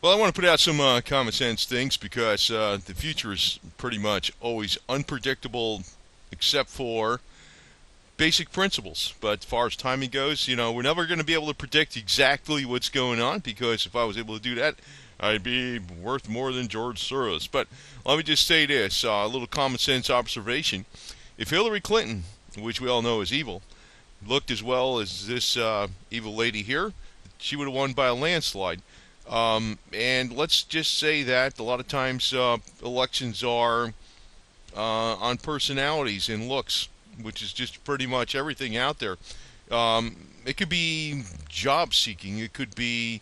Well, I want to put out some common sense things because the future is pretty much always unpredictable, except for basic principles. But as far as timing goes, we're never going to be able to predict exactly what's going on because if I was able to do that, I'd be worth more than George Soros. But let me just say this a little common sense observation. If Hillary Clinton, which we all know is evil, looked as well as this evil lady here, she would have won by a landslide. And let's just say that a lot of times elections are on personalities and looks, which is just pretty much everything out there. It could be job seeking. It could be,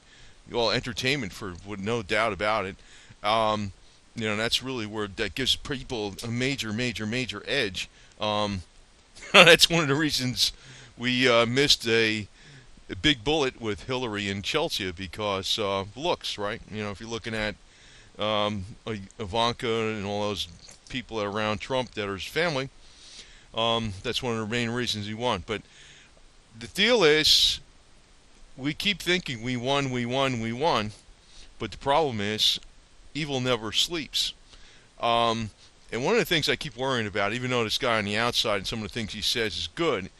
well, entertainment for no doubt about it. That's really where that gives people a major edge. That's one of the reasons we missed a big bullet with Hillary and Chelsea because looks, right? If you're looking at Ivanka and all those people that are around Trump that are his family, that's one of the main reasons he won. But the deal is, we keep thinking we won, but the problem is, evil never sleeps. And one of the things I keep worrying about, even though this guy on the outside and some of the things he says is good,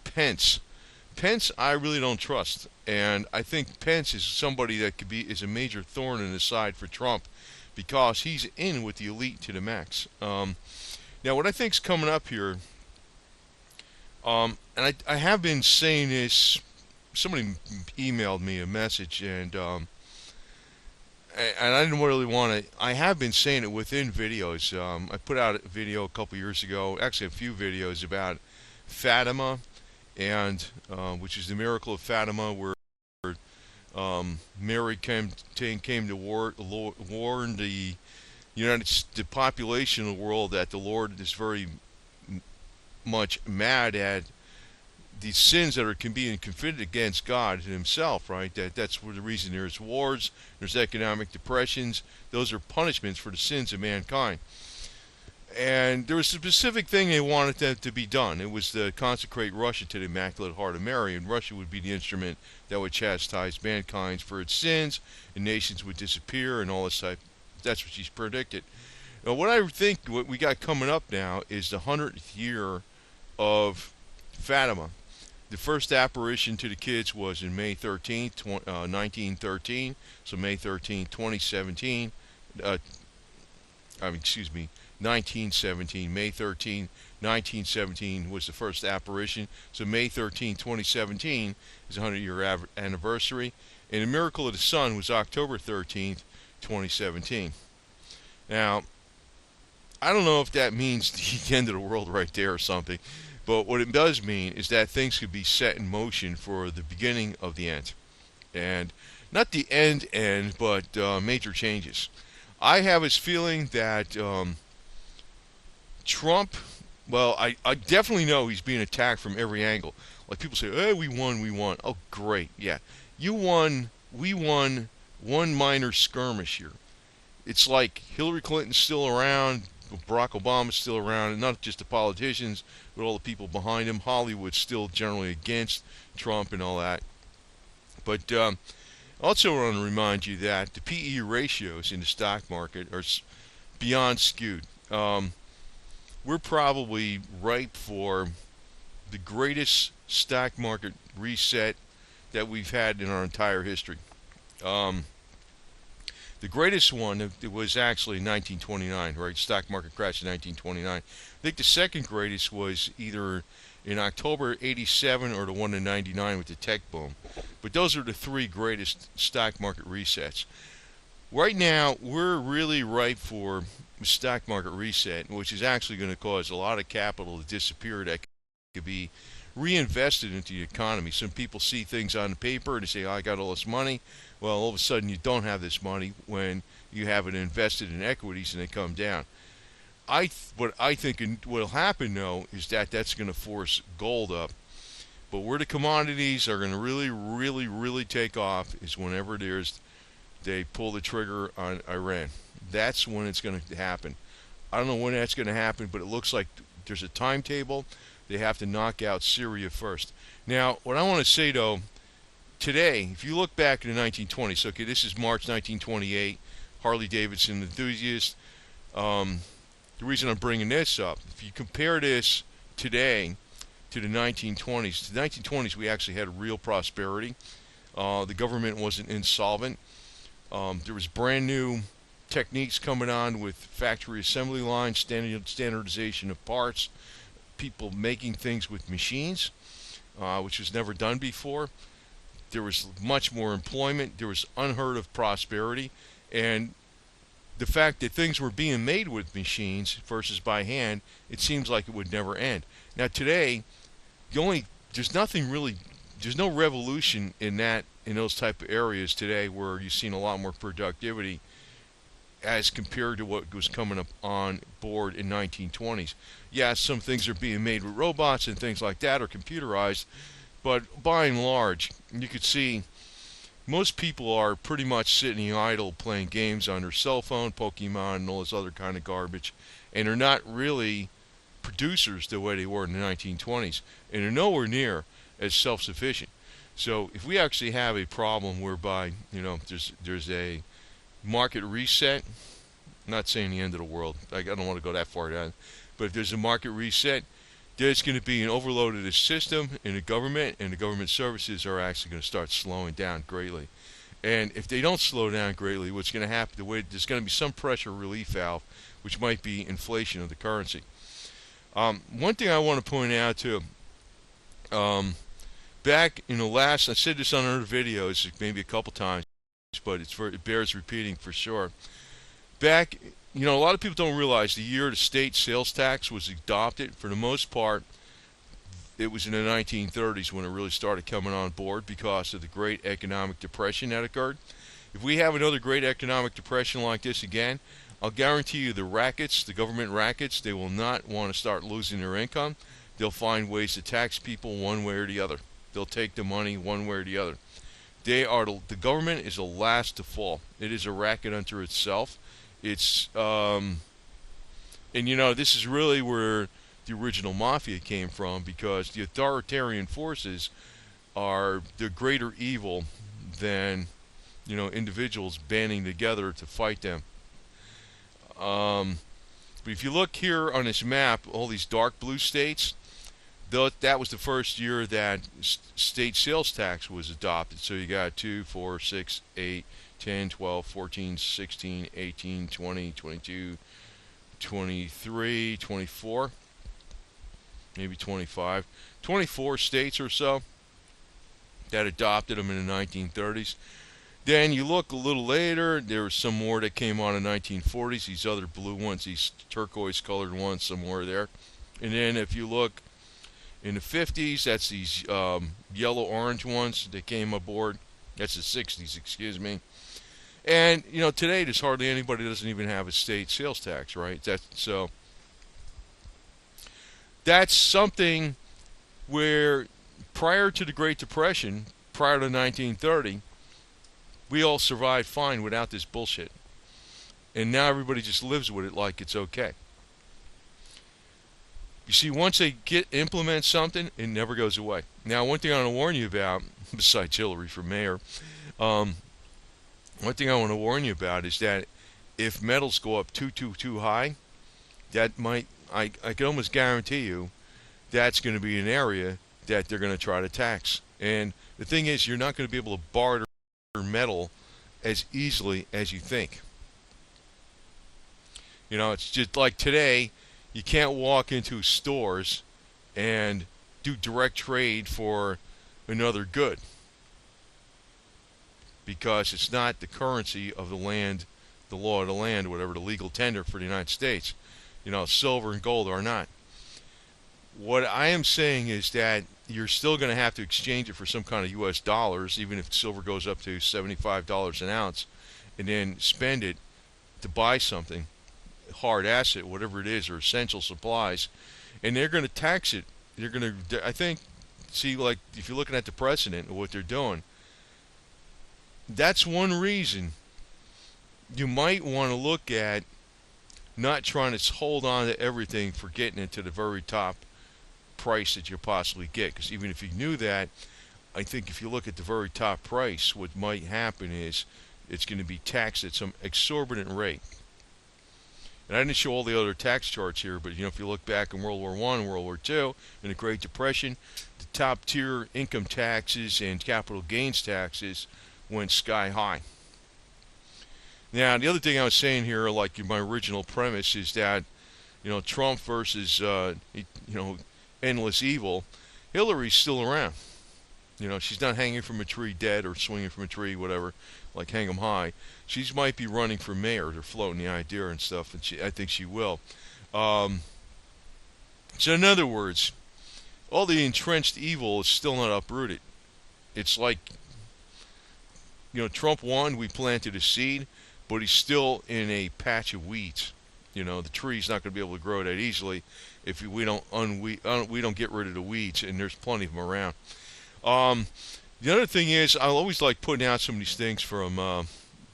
Pence. Pence, I really don't trust, and I think Pence is somebody that is a major thorn in the side for Trump, because he's in with the elite to the max. Now, what I think's coming up here, and I have been saying this. Somebody emailed me a message, and I didn't really want to. I have been saying it within videos. I put out a video a couple years ago, actually a few videos about Fatima, and which is the miracle of Fatima, where Mary came to warn the the population of the world that the Lord is very much mad at the sins that are being committed against God and Himself. Right? That's where the reason there's wars, there's economic depressions. Those are punishments for the sins of mankind. And there was a specific thing they wanted that to be done. It was to consecrate Russia to the Immaculate Heart of Mary, and Russia would be the instrument that would chastise mankind for its sins, and nations would disappear, and all this type. That's what she's predicted. Now, what I think what we got coming up now is the 100th year of Fatima. The first apparition to the kids was in May 13th, 1913. So May 13th, 2017. Excuse me. 1917, May 13, 1917 was the first apparition. So May 13, 2017 is a 100-year anniversary. And the miracle of the sun was October 13th, 2017. Now, I don't know if that means the end of the world right there or something, but what it does mean is that things could be set in motion for the beginning of the end. And not the end, but major changes. I have this feeling that Trump, well, I definitely know he's being attacked from every angle. Like people say, hey, we won. Oh, great. Yeah. You won, we won one minor skirmish here. It's like Hillary Clinton's still around, Barack Obama's still around, and not just the politicians, but all the people behind him. Hollywood's still generally against Trump and all that. But also want to remind you that the PE ratios in the stock market are beyond skewed. We're probably ripe for the greatest stock market reset that we've had in our entire history. The greatest one, it was actually 1929, right? Stock market crash in 1929. I think the second greatest was either in October 87 or the one in 99 with the tech boom. But those are the three greatest stock market resets. Right now, we're really ripe for a stock market reset, which is actually going to cause a lot of capital to disappear that could be reinvested into the economy. Some people see things on the paper and they say, oh, I got all this money. Well, all of a sudden you don't have this money when you have it invested in equities and they come down. What I think will happen, though, is that that's going to force gold up. But where the commodities are going to really take off is whenever they pull the trigger on Iran. That's when it's going to happen. I don't know when that's going to happen, but it looks like there's a timetable. They have to knock out Syria first. Now, what I want to say, though, today, if you look back in the 1920s, okay, this is March 1928, Harley Davidson enthusiast. The reason I'm bringing this up, if you compare this today to the 1920s, the 1920s we actually had real prosperity. The government wasn't insolvent. There was brand new techniques coming on with factory assembly lines, standardization of parts, people making things with machines, which was never done before. There was much more employment. There was unheard of prosperity. And the fact that things were being made with machines versus by hand, it seems like it would never end. Now today, there's nothing really, there's no revolution in those type of areas today where you've seen a lot more productivity as compared to what was coming up on board in 1920s. Yeah, some things are being made with robots and things like that, or computerized, but by and large, you could see most people are pretty much sitting idle playing games on their cell phone, Pokemon, and all this other kind of garbage, and they're not really producers the way they were in the 1920s, and they're nowhere near as self-sufficient. So if we actually have a problem whereby, there's a market reset, I'm not saying the end of the world, I don't want to go that far down, but if there's a market reset, there's going to be an overload of the system in the government, and the government services are actually going to start slowing down greatly. And if they don't slow down greatly, what's going to happen, there's going to be some pressure relief valve, which might be inflation of the currency. One thing I want to point out too, back in the last, I said this on other videos maybe a couple times, but it bears repeating for sure. Back, a lot of people don't realize the year the state sales tax was adopted. For the most part, it was in the 1930s when it really started coming on board because of the Great Economic Depression that occurred. If we have another Great Economic Depression like this again, I'll guarantee you the government rackets, they will not want to start losing their income. They'll find ways to tax people one way or the other. They'll take the money one way or the other. The government is the last to fall. It is a racket unto itself. It's this is really where the original mafia came from, because the authoritarian forces are the greater evil than individuals banding together to fight them. But if you look here on this map, all these dark blue states, that was the first year that state sales tax was adopted. So you got 2, 4, 6, 8, 10, 12, 14, 16, 18, 20, 22, 23, 24, maybe 25, 24 states or so that adopted them in the 1930s. Then you look a little later, there were some more that came on in the 1940s, these other blue ones, these turquoise colored ones, some more there. And then if you look in the 50s, that's these yellow-orange ones that came aboard. That's the 60s, excuse me. And, today there's hardly anybody that doesn't even have a state sales tax, right? That's something where prior to the Great Depression, prior to 1930, we all survived fine without this bullshit. And now everybody just lives with it like it's okay. You see, once they implement something, it never goes away. Now, one thing I want to warn you about, besides Hillary for mayor, one thing I want to warn you about is that if metals go up too high, that might, I can almost guarantee you, that's going to be an area that they're going to try to tax. And the thing is, you're not going to be able to barter metal as easily as you think. It's just like today, you can't walk into stores and do direct trade for another good, because it's not the currency of the land, the law of the land, whatever, the legal tender for the United States. Silver and gold are not. What I am saying is that you're still going to have to exchange it for some kind of U.S. dollars, even if silver goes up to $75 an ounce, and then spend it to buy something, hard asset, whatever it is, or essential supplies, and they're going to tax it. They're going to, I think, see, like, if you're looking at the precedent of what they're doing, that's one reason you might want to look at not trying to hold on to everything for getting it to the very top price that you'll possibly get. Because even if you knew that, I think if you look at the very top price, what might happen is it's going to be taxed at some exorbitant rate. And I didn't show all the other tax charts here, but if you look back in World War I, World War II, in the Great Depression, the top tier income taxes and capital gains taxes went sky high. Now, the other thing I was saying here, like my original premise, is that Trump versus endless evil. Hillary's still around. She's not hanging from a tree dead or swinging from a tree, whatever, like hang 'em high. She might be running for mayor. They're floating the idea and stuff, and I think she will. So in other words, all the entrenched evil is still not uprooted. It's like, Trump won, we planted a seed, but he's still in a patch of weeds. The tree's not going to be able to grow that easily if we don't get rid of the weeds, and there's plenty of them around. The other thing is, I always like putting out some of these things from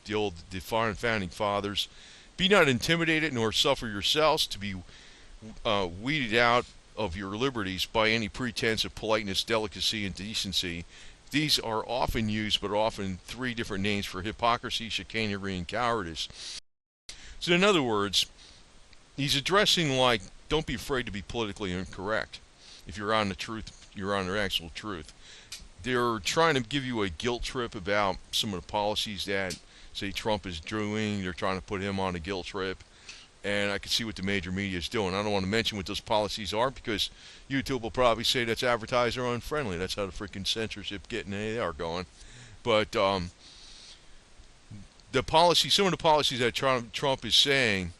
the foreign founding fathers. Be not intimidated, nor suffer yourselves to be weeded out of your liberties by any pretense of politeness, delicacy, and decency. These are often used, but often three different names for hypocrisy, chicanery, and cowardice. So in other words, he's addressing like, don't be afraid to be politically incorrect. If you're on the truth, you're on the actual truth. They're trying to give you a guilt trip about some of the policies that, say, Trump is doing. They're trying to put him on a guilt trip. And I can see what the major media is doing. I don't want to mention what those policies are because YouTube will probably say that's advertiser unfriendly. That's how the freaking censorship getting they are going. But some of the policies that Trump is saying,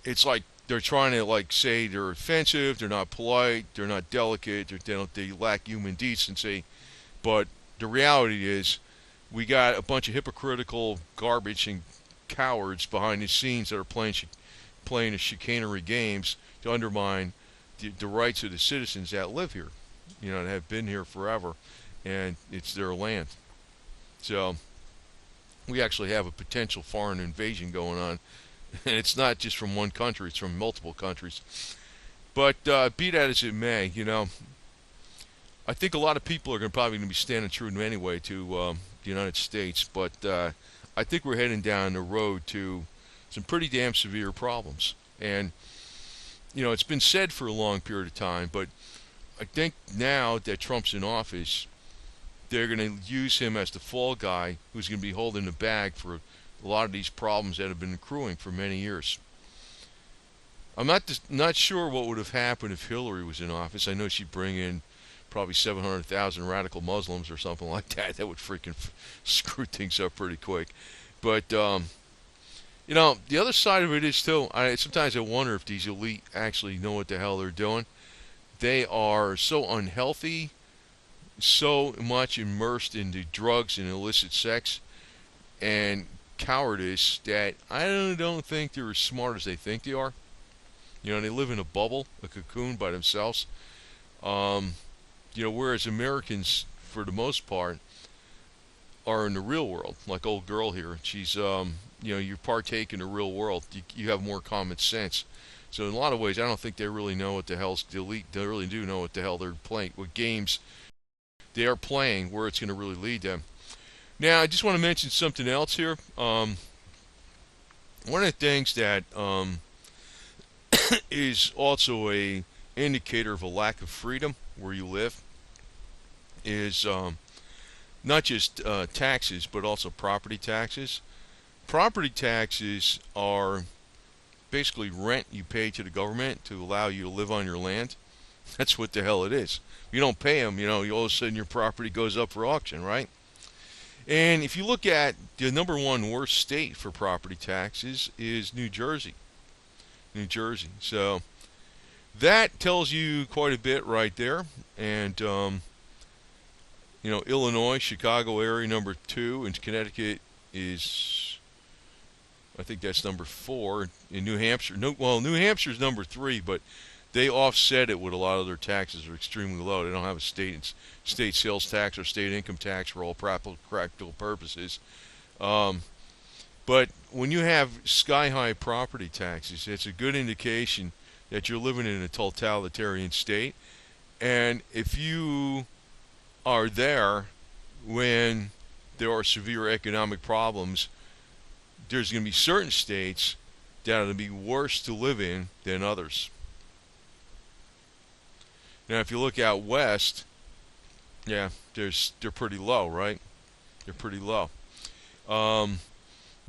it's like they're trying to say they're offensive, they're not polite, they're not delicate, they lack human decency. But the reality is, we got a bunch of hypocritical garbage and cowards behind the scenes that are playing the chicanery games to undermine the rights of the citizens that live here, that have been here forever, and it's their land. So we actually have a potential foreign invasion going on. And it's not just from one country, it's from multiple countries. But be that as it may, I think a lot of people are probably going to be standing true anyway to the United States. But I think we're heading down the road to some pretty damn severe problems. And, it's been said for a long period of time, but I think now that Trump's in office, they're going to use him as the fall guy who's going to be holding the bag for a lot of these problems that have been accruing for many years. I'm not sure what would have happened if Hillary was in office. I know she'd bring in probably 700,000 radical Muslims or something like that. That would freaking screw things up pretty quick. But the other side of it is too, sometimes I wonder if these elite actually know what the hell they're doing. They are so unhealthy, so much immersed into drugs and illicit sex and cowardice that I don't think they're as smart as they think they are. They live in a bubble, a cocoon by themselves. Whereas Americans, for the most part, are in the real world. Like old girl here, she's, you partake in the real world. You have more common sense. So in a lot of ways, I don't think they really know what the hell's the elite. They really do know what the hell they're playing, what games they are playing, where it's going to really lead them. Now, I just want to mention something else here. One of the things that is also a indicator of a lack of freedom where you live is not just taxes, but also property taxes. Property taxes are basically rent you pay to the government to allow you to live on your land. That's what the hell it is. If you don't pay them, all of a sudden your property goes up for auction, right? And if you look at the number one worst state for property taxes is New Jersey. New Jersey. So that tells you quite a bit right there. And, Illinois, Chicago area number 2, and Connecticut is, I think that's number 4. In New Hampshire, New Hampshire's number 3, but they offset it with a lot of their taxes are extremely low. They don't have a state sales tax or state income tax for all practical purposes. But when you have sky-high property taxes, it's a good indication that you're living in a totalitarian state. And if you are there when there are severe economic problems. There's going to be certain states that are going to be worse to live in than others. Now, if you look out west, yeah, they're pretty low, right? They're pretty low. Um,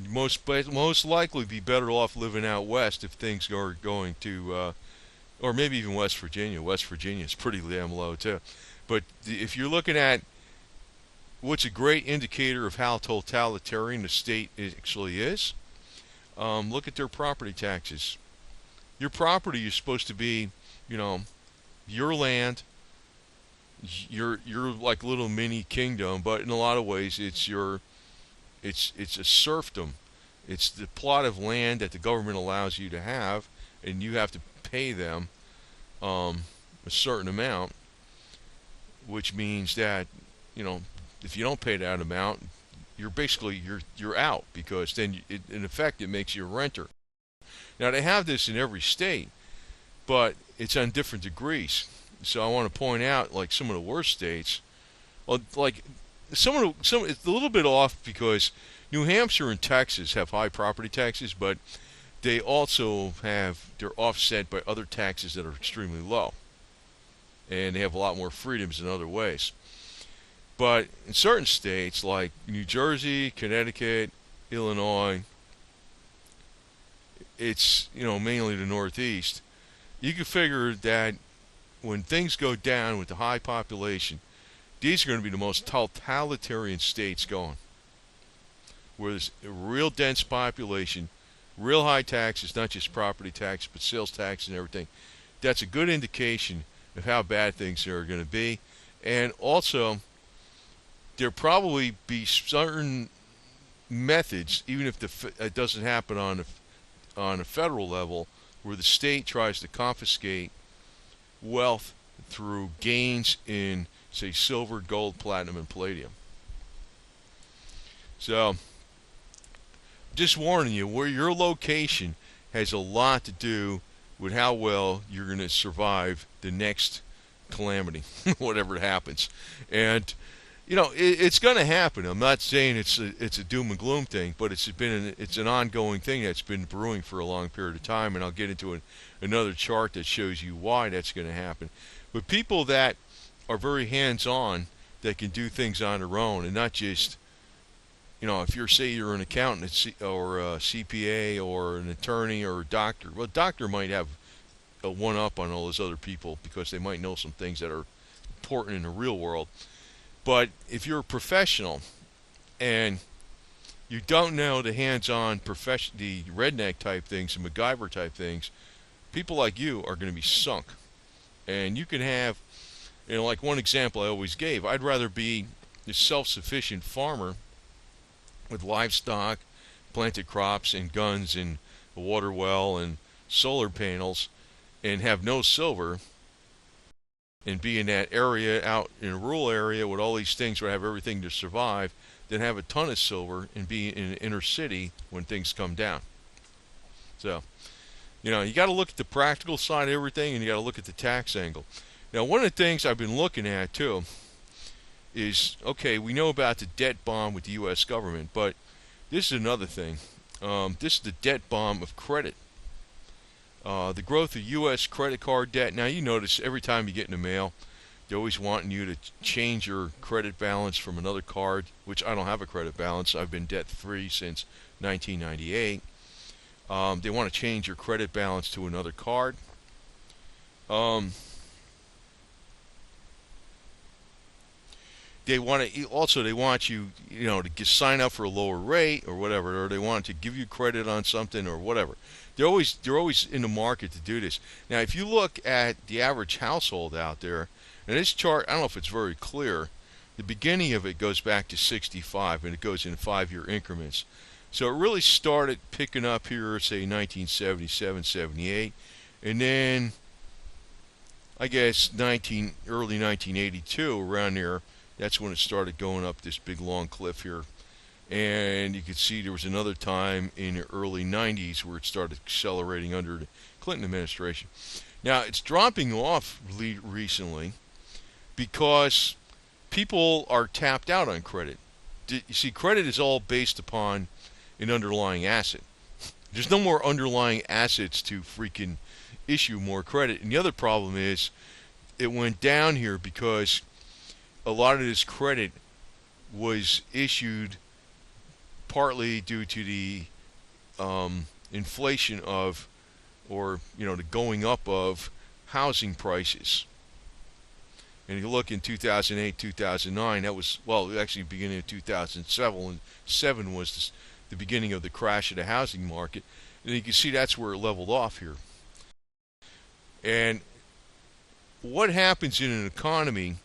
most likely be better off living out west if things are going to, or maybe even West Virginia. West Virginia is pretty damn low too. But if you're looking at what's a great indicator of how totalitarian the state actually is, look at their property taxes. Your property is supposed to be, you know, your land, your like little mini kingdom, but in a lot of ways it's a serfdom. It's the plot of land that the government allows you to have, and you have to pay them a certain amount, which means that, you know, if you don't pay that amount, you're out, because then in effect it makes you a renter. Now they have this in every state, but it's on different degrees. So I want to point out, like, some of the worst states, well, like some it's a little bit off because New Hampshire and Texas have high property taxes, but they're offset by other taxes that are extremely low, and they have a lot more freedoms in other ways. But in certain states like New Jersey, Connecticut, Illinois, it's, you know, mainly the Northeast, you can figure that when things go down with the high population, these are going to be the most totalitarian states going, where there's a real dense population, real high taxes, not just property tax, but sales tax and everything. That's a good indication of how bad things are going to be. And also, there'll probably be certain methods, even if it doesn't happen on a federal level, where the state tries to confiscate wealth through gains in, say, silver, gold, platinum, and palladium. So, just warning you, where your location has a lot to do with how well you're going to survive the next calamity, whatever happens. And, you know, it's going to happen. I'm not saying it's a doom and gloom thing, but it's an ongoing thing that's been brewing for a long period of time, and I'll get into another chart that shows you why that's going to happen. But people that are very hands-on, that can do things on their own, and not just, you know, if you're an accountant or a CPA or an attorney or a doctor. Well, a doctor might have a one-up on all those other people because they might know some things that are important in the real world. But if you're a professional and you don't know the hands-on the redneck type things, the MacGyver type things, people like you are going to be sunk. And you can have, you know, like one example I always gave, I'd rather be a self-sufficient farmer with livestock, planted crops, and guns, and a water well, and solar panels, and have no silver, and be in that area, out in a rural area with all these things where I have everything to survive, than have a ton of silver and be in an inner city when things come down. So, you know, you got to look at the practical side of everything, and you got to look at the tax angle. Now, one of the things I've been looking at too is, okay, we know about the debt bomb with the U.S. government, but this is another thing. This is the debt bomb of credit. The growth of U.S. credit card debt. Now, you notice every time you get in the mail, they're always wanting you to change your credit balance from another card, which I don't have a credit balance. I've been debt-free since 1998. They want to change your credit balance to another card. They want you, you know, to sign up for a lower rate or whatever, or they want to give you credit on something or whatever. They're always in the market to do this. Now, if you look at the average household out there, and this chart, I don't know if it's very clear. The beginning of it goes back to 65, and it goes in 5-year increments. So it really started picking up here, say 1977, 78, and then I guess early 1982, around there. That's when it started going up this big long cliff here. And you could see there was another time in the early 90s where it started accelerating under the Clinton administration. Now, it's dropping off recently because people are tapped out on credit. You see, credit is all based upon an underlying asset. There's no more underlying assets to freaking issue more credit. And the other problem is it went down here because a lot of this credit was issued partly due to the inflation of, or the going up of housing prices. And if you look in 2008, 2009, that was, well, actually beginning of 2007 was the beginning of the crash of the housing market. And you can see that's where it leveled off here. And what happens in an economy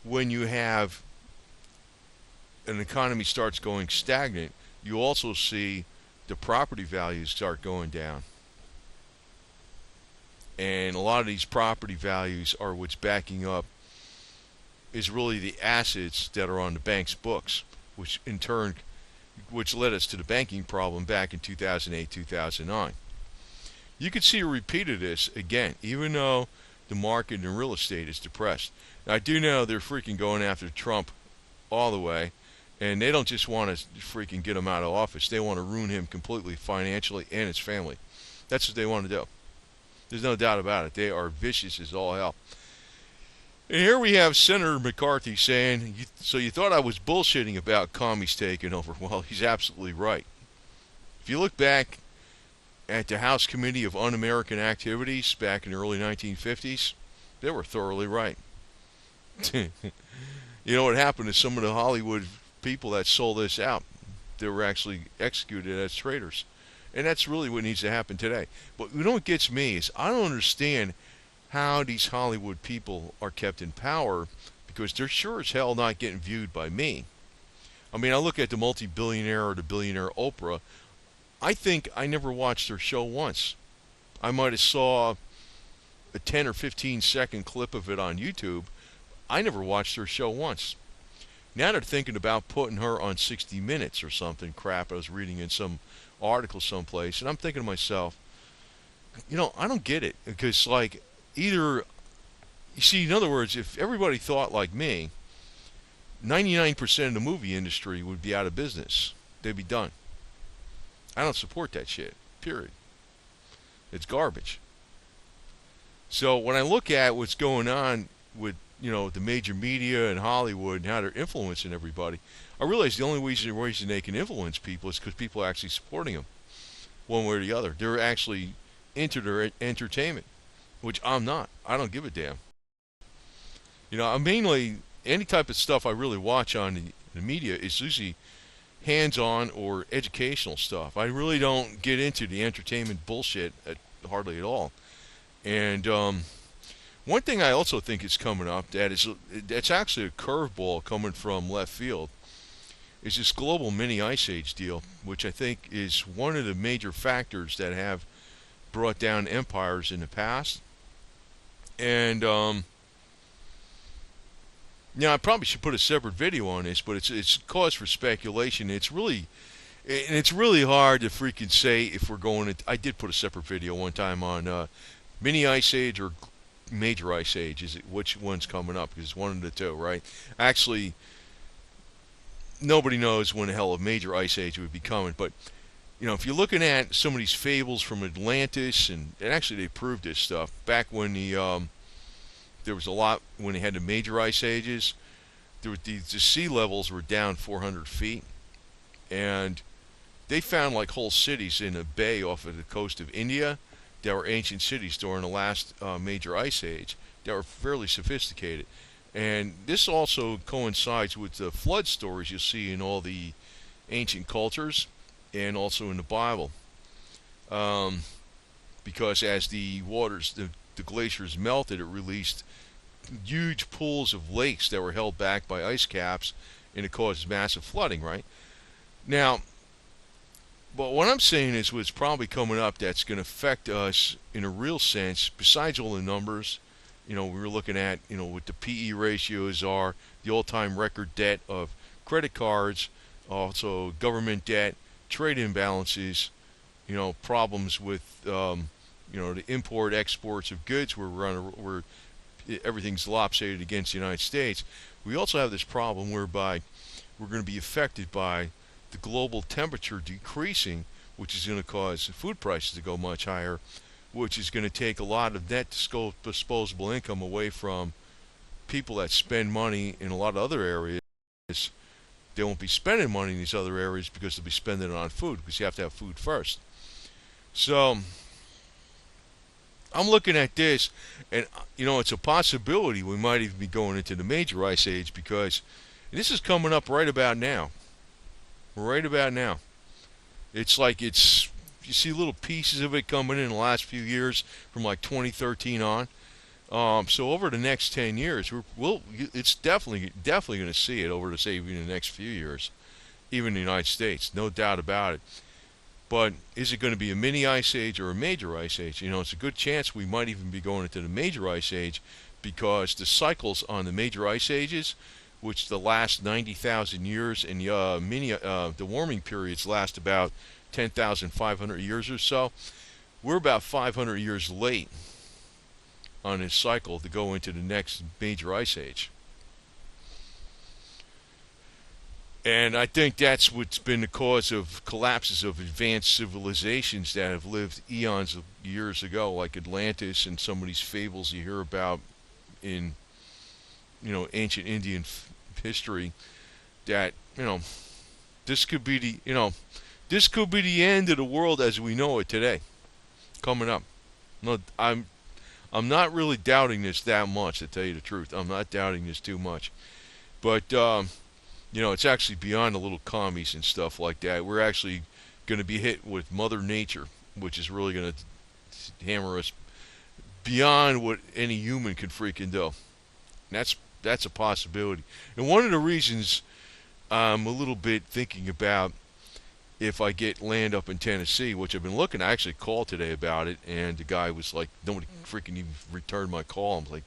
when you have an economy starts going stagnant, you also see the property values start going down. And a lot of these property values are what's backing up is really the assets that are on the bank's books, which in turn, which led us to the banking problem back in 2008, 2009. You could see a repeat of this again, even though the market in real estate is depressed. Now, I do know they're freaking going after Trump all the way, and they don't just want to freaking get him out of office. They want to ruin him completely financially and his family. That's what they want to do. There's no doubt about it. They are vicious as all hell. And here we have Senator McCarthy saying, so you thought I was bullshitting about commies taking over. Well, he's absolutely right. If you look back at the House Committee of Un-American Activities back in the early 1950s, they were thoroughly right. You know what happened to some of the Hollywood people that sold this out? They were actually executed as traitors. And that's really what needs to happen today. But you know what gets me is I don't understand how these Hollywood people are kept in power, because they're sure as hell not getting viewed by me. I mean, I look at the multi-billionaire or the billionaire Oprah. I think I never watched her show once. I might have saw a 10 or 15 second clip of it on YouTube. I never watched her show once. Now they're thinking about putting her on 60 Minutes or something crap I was reading in some article someplace, and I'm thinking to myself, I don't get it, because either, you see, in other words, if everybody thought like me, 99% of the movie industry would be out of business. They'd be done. I don't support that shit, period. It's garbage. So when I look at what's going on with, the major media and Hollywood and how they're influencing everybody, I realize the only reason they can influence people is because people are actually supporting them one way or the other. They're actually into their entertainment, which I'm not. I don't give a damn. I'm mainly, any type of stuff I really watch on the media is usually hands-on or educational stuff. I really don't get into the entertainment bullshit hardly at all. And one thing I also think is coming up that's actually a curveball coming from left field is this global mini ice age deal, which I think is one of the major factors that have brought down empires in the past. And I probably should put a separate video on this, but it's cause for speculation. It's really hard to freaking say if we're going to. I did put a separate video one time on mini ice age or major ice age. Is it which one's coming up? Because it's one of the two, right? Actually, nobody knows when the hell a major ice age would be coming. But if you're looking at some of these fables from Atlantis, and actually they proved this stuff back when there was a lot when they had the major ice ages. The sea levels were down 400 feet, and they found whole cities in a bay off of the coast of India that were ancient cities during the last major ice age that were fairly sophisticated. And this also coincides with the flood stories you see in all the ancient cultures and also in the Bible. Because as the waters, the glaciers melted, it released huge pools of lakes that were held back by ice caps, and it caused massive flooding, right? Now, but what I'm saying is what's probably coming up that's going to affect us in a real sense, besides all the numbers, we were looking at, what the PE ratios are, the all-time record debt of credit cards, also government debt, trade imbalances, problems with, the import exports of goods where we're everything's lopsided against the United States, we also have this problem whereby we're going to be affected by the global temperature decreasing, which is going to cause food prices to go much higher, which is going to take a lot of net disposable income away from people that spend money in a lot of other areas. They won't be spending money in these other areas because they'll be spending it on food, because you have to have food first. So I'm looking at this, and it's a possibility we might even be going into the major ice age, because this is coming up right about now. Right about now. It's like you see little pieces of it coming in the last few years from like 2013 on. So over the next 10 years, it's definitely going to see it over, to say, even the next few years, even in the United States, no doubt about it. But is it going to be a mini ice age or a major ice age? It's a good chance we might even be going into the major ice age, because the cycles on the major ice ages, which the last 90,000 years, and the warming periods last about 10,500 years or so, we're about 500 years late on this cycle to go into the next major ice age. And I think that's what's been the cause of collapses of advanced civilizations that have lived eons of years ago, like Atlantis and some of these fables you hear about in ancient Indian history. That this could be the end of the world as we know it today, coming up. No, I'm not really doubting this that much, to tell you the truth. I'm not doubting this too much. But, it's actually beyond the little commies and stuff like that. We're actually going to be hit with Mother Nature, which is really going to hammer us beyond what any human could freaking do. And that's a possibility. And one of the reasons I'm a little bit thinking about, if I get land up in Tennessee, which I've been looking, I actually called today about it, and the guy was like, nobody freaking even returned my call. I'm like,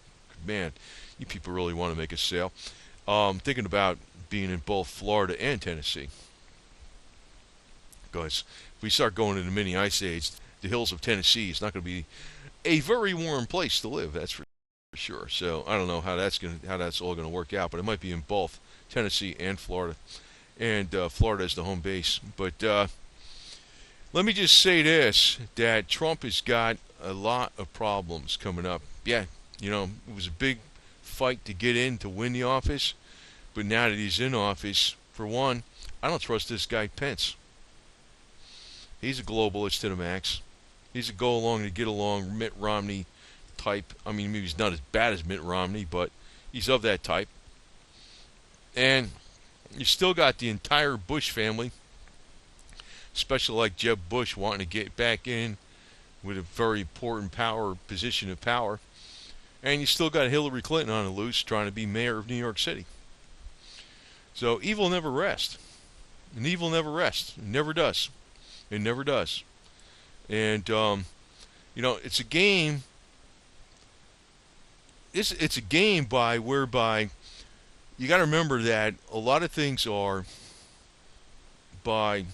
man, you people really want to make a sale. Thinking about being in both Florida and Tennessee, because if we start going into mini ice age, the hills of Tennessee is not going to be a very warm place to live. That's for sure. So I don't know how that's all going to work out, but it might be in both Tennessee and Florida. And Florida is the home base. But let me just say this, that Trump has got a lot of problems coming up. Yeah, it was a big fight to get in to win the office. But now that he's in office, for one, I don't trust this guy Pence. He's a globalist to the max. He's a go along to get along Mitt Romney type. I mean, maybe he's not as bad as Mitt Romney, but he's of that type. And you still got the entire Bush family, especially like Jeb Bush, wanting to get back in with a very important position of power. And you still got Hillary Clinton on the loose trying to be mayor of New York City. So evil never rests. And evil never rests. It never does. It never does. And, it's a game. It's a game whereby you got to remember that a lot of things are by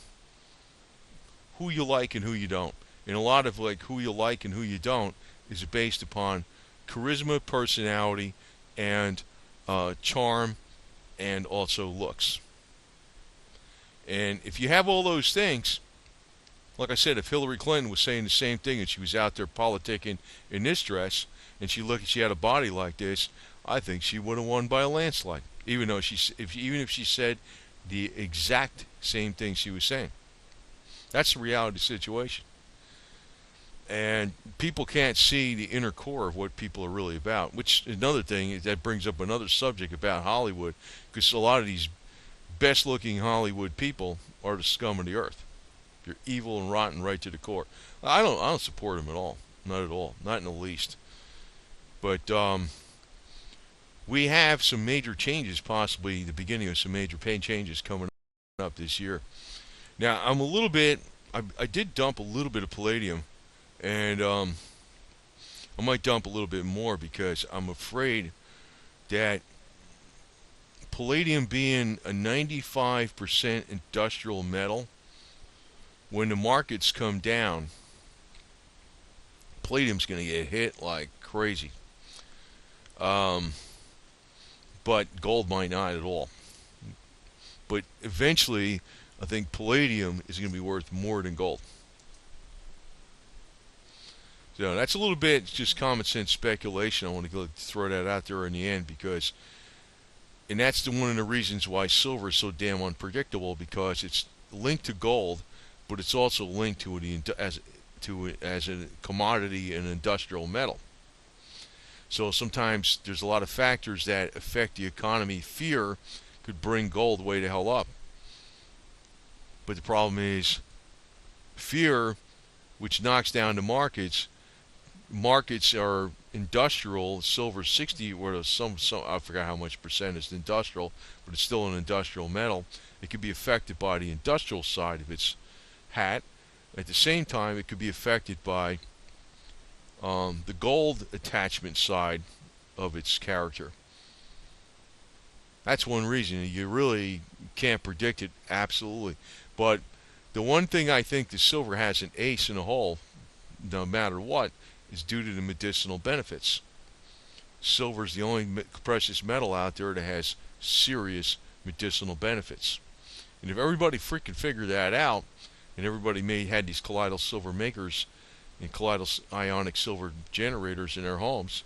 who you like and who you don't. And a lot of who you like and who you don't is based upon charisma, personality, and charm, and also looks. And if you have all those things, like I said, if Hillary Clinton was saying the same thing and she was out there politicking in this dress and she had a body like this, I think she would have won by a landslide. Even if she said the exact same thing she was saying. That's the reality situation. And people can't see the inner core of what people are really about, which another thing that brings up another subject about Hollywood, because a lot of these best-looking Hollywood people are the scum of the earth. They're evil and rotten right to the core. I don't support them at all, not at all, not in the least. But we have some major changes, possibly the beginning of some major changes coming up this year. Now I'm a little bit. I did dump a little bit of Palladium. And I might dump a little bit more because I'm afraid that Palladium being a 95% industrial metal, when the markets come down, Palladium's going to get hit like crazy. um, but gold might not at all. But eventually, I think palladium is going to be worth more than gold. So that's a little bit just common sense speculation. I want to go throw that out there in the end because, and that's one of the reasons why silver is so damn unpredictable, because it's linked to gold, but it's also linked to as a commodity and industrial metal. So sometimes there's a lot of factors that affect the economy. Fear could bring gold way to hell up. But the problem is fear, which knocks down the markets. Markets are industrial. Silver 60, or some I forgot how much percent is industrial, but it's still an industrial metal. It could be affected by the industrial side of its hat. At the same time, it could be affected by the gold attachment side of its character. That's one reason you really can't predict it absolutely. But the one thing I think the silver has an ace in the hole, no matter what, is due to the medicinal benefits. Silver is the only precious metal out there that has serious medicinal benefits. And if everybody freaking figured that out, and everybody had these colloidal silver makers and colloidal ionic silver generators in their homes,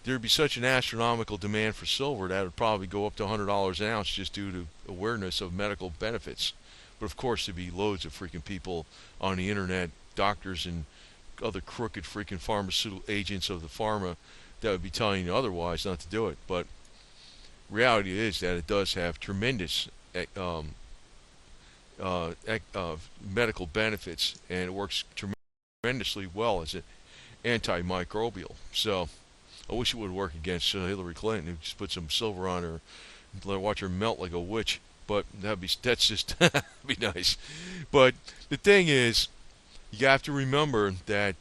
there'd be such an astronomical demand for silver that it would probably go up to $100 an ounce just due to awareness of medical benefits. But of course, there'd be loads of freaking people on the internet, doctors and other crooked freaking pharmaceutical agents of the pharma, that would be telling you otherwise, not to do it. But reality is that it does have tremendous medical benefits, and it works tremendously well as an antimicrobial. So I wish it would work against Hillary Clinton, who just put some silver on her, and watch her melt like a witch. But that's just be nice. But the thing is, you have to remember that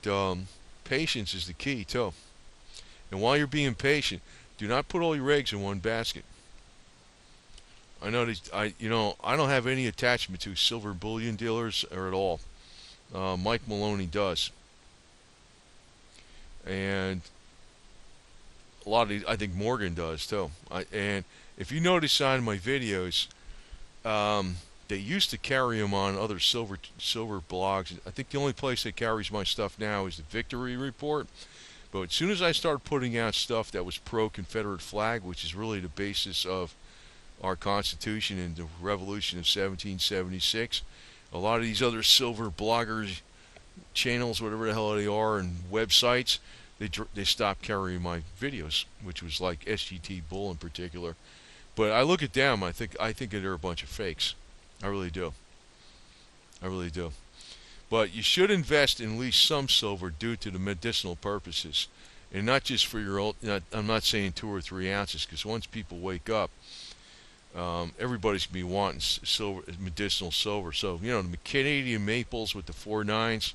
patience is the key too. And while you're being patient, do not put all your eggs in one basket. I know I don't have any attachment to silver bullion dealers or at all. Mike Maloney does, and a lot of I think Morgan does too. And if you notice on my videos, they used to carry them on other silver blogs. I think the only place that carries my stuff now is the Victory Report. But as soon as I started putting out stuff that was pro-Confederate flag, which is really the basis of our Constitution and the Revolution of 1776, a lot of these other silver bloggers, channels, whatever the hell they are, and websites, they stopped carrying my videos, which was like SGT Bull in particular. But I look at them, I think they're a bunch of fakes. I really do. I really do. But you should invest in at least some silver due to the medicinal purposes, and not just for your own. I'm not saying 2 or 3 ounces, because once people wake up, everybody's gonna be wanting silver, medicinal silver. So the Canadian maples with the 4.9s,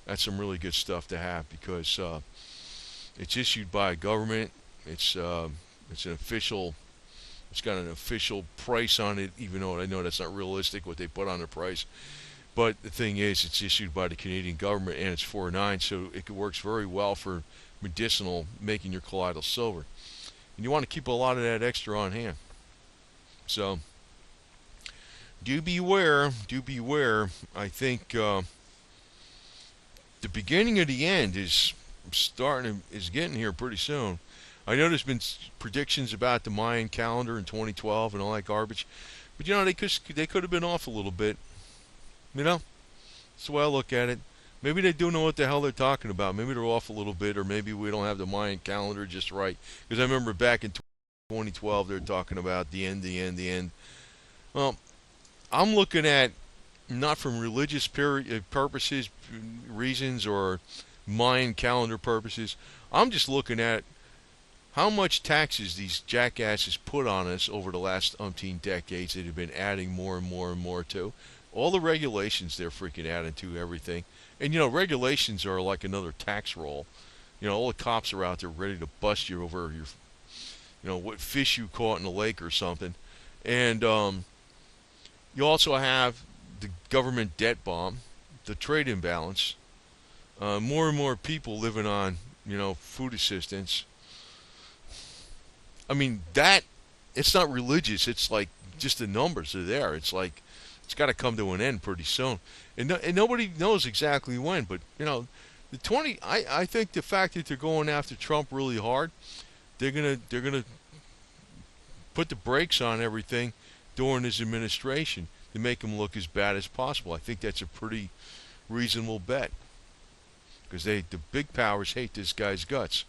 that's some really good stuff to have, because it's issued by a government. It's an official. It's got an official price on it, even though I know that's not realistic what they put on the price. But the thing is, it's issued by the Canadian government, and it's 4.9, so it works very well for medicinal, making your colloidal silver. And you want to keep a lot of that extra on hand. So do beware. I think the beginning of the end is getting here pretty soon. I know there's been predictions about the Mayan calendar in 2012 and all that garbage, but they could have been off a little bit. That's the way I look at it. Maybe they do know what the hell they're talking about. Maybe they're off a little bit, or maybe we don't have the Mayan calendar just right. Because I remember back in 2012 they were talking about the end. Well, I'm looking at, not from religious purposes, reasons, or Mayan calendar purposes. I'm just looking at how much taxes these jackasses put on us over the last umpteen decades that have been adding more and more and more to. All the regulations they're freaking adding to everything. And, regulations are like another tax roll. All the cops are out there ready to bust you over your, what fish you caught in the lake or something. And you also have the government debt bomb, the trade imbalance, more and more people living on, food assistance. I mean, that, it's not religious. It's like just the numbers are there. It's like it's got to come to an end pretty soon, and nobody knows exactly when. But the 20. I think the fact that they're going after Trump really hard, they're gonna put the brakes on everything during his administration to make him look as bad as possible. I think that's a pretty reasonable bet because the big powers hate this guy's guts.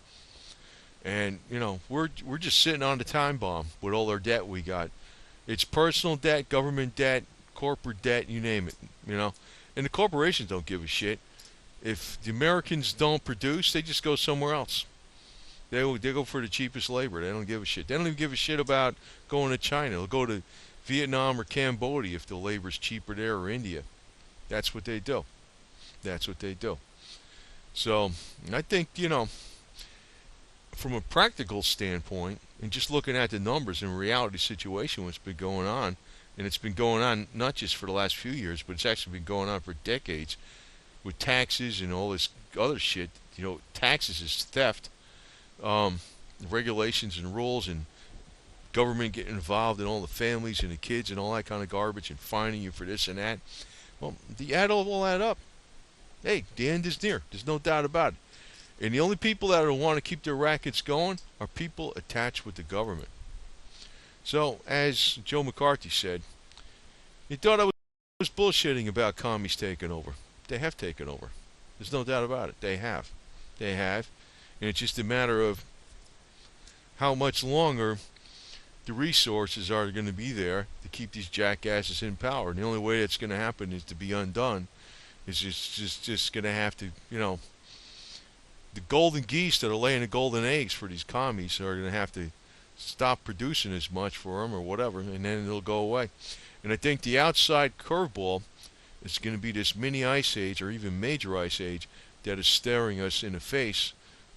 And we're just sitting on the time bomb with all our debt we got. It's personal debt, government debt, corporate debt, you name it. And the corporations don't give a shit. If the Americans don't produce, they just go somewhere else. They go for the cheapest labor. They don't give a shit. They don't even give a shit about going to China. They'll go to Vietnam or Cambodia if the labor's cheaper there, or India. That's what they do. That's what they do. So I think, from a practical standpoint, and just looking at the numbers and reality situation, what's been going on, and it's been going on not just for the last few years, but it's actually been going on for decades with taxes and all this other shit. Taxes is theft, regulations and rules, and government getting involved in all the families and the kids and all that kind of garbage and fining you for this and that. Well, the add all add up. Hey, the end is near. There's no doubt about it. And the only people that will want to keep their rackets going are people attached with the government. So, as Joe McCarthy said, he thought I was bullshitting about commies taking over. They have taken over. There's no doubt about it. They have. They have. And it's just a matter of how much longer the resources are going to be there to keep these jackasses in power. And the only way it's going to happen is to be undone. It's just going to have to, the golden geese that are laying the golden eggs for these commies are going to have to stop producing as much for them or whatever, and then it'll go away. And I think the outside curveball is going to be this mini ice age or even major ice age that is staring us in the face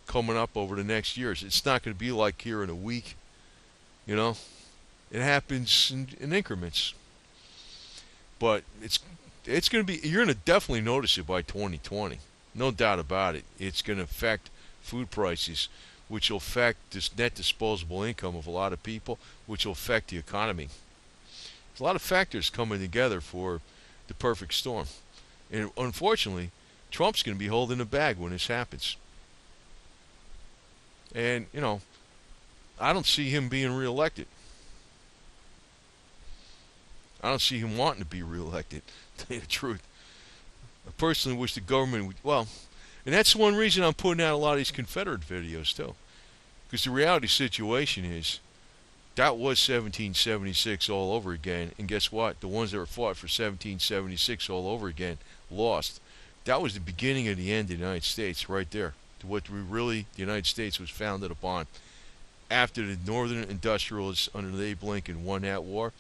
coming up over the next years. It's not going to be like here in a week, It happens in increments. But it's going to be, you're going to definitely notice it by 2020. No doubt about it. It's going to affect food prices, which will affect this net disposable income of a lot of people, which will affect the economy. There's a lot of factors coming together for the perfect storm. And unfortunately, Trump's going to be holding the bag when this happens. And, I don't see him being reelected. I don't see him wanting to be reelected, to tell you the truth. I personally wish the government would, and that's one reason I'm putting out a lot of these Confederate videos, too. Because the reality situation is, that was 1776 all over again, and guess what? The ones that were fought for 1776 all over again lost. That was the beginning of the end of the United States, right there. What the United States was founded upon. After the Northern industrialists under Abe Lincoln won that war,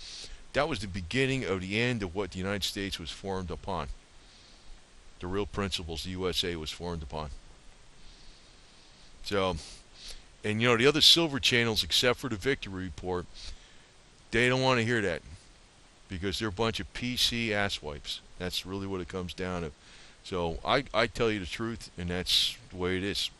that was the beginning of the end of what the United States was formed upon. The real principles the USA was formed upon. So, and the other silver channels, except for the Victory Report, they don't want to hear that because they're a bunch of PC asswipes. That's really what it comes down to. So I tell you the truth, and that's the way it is.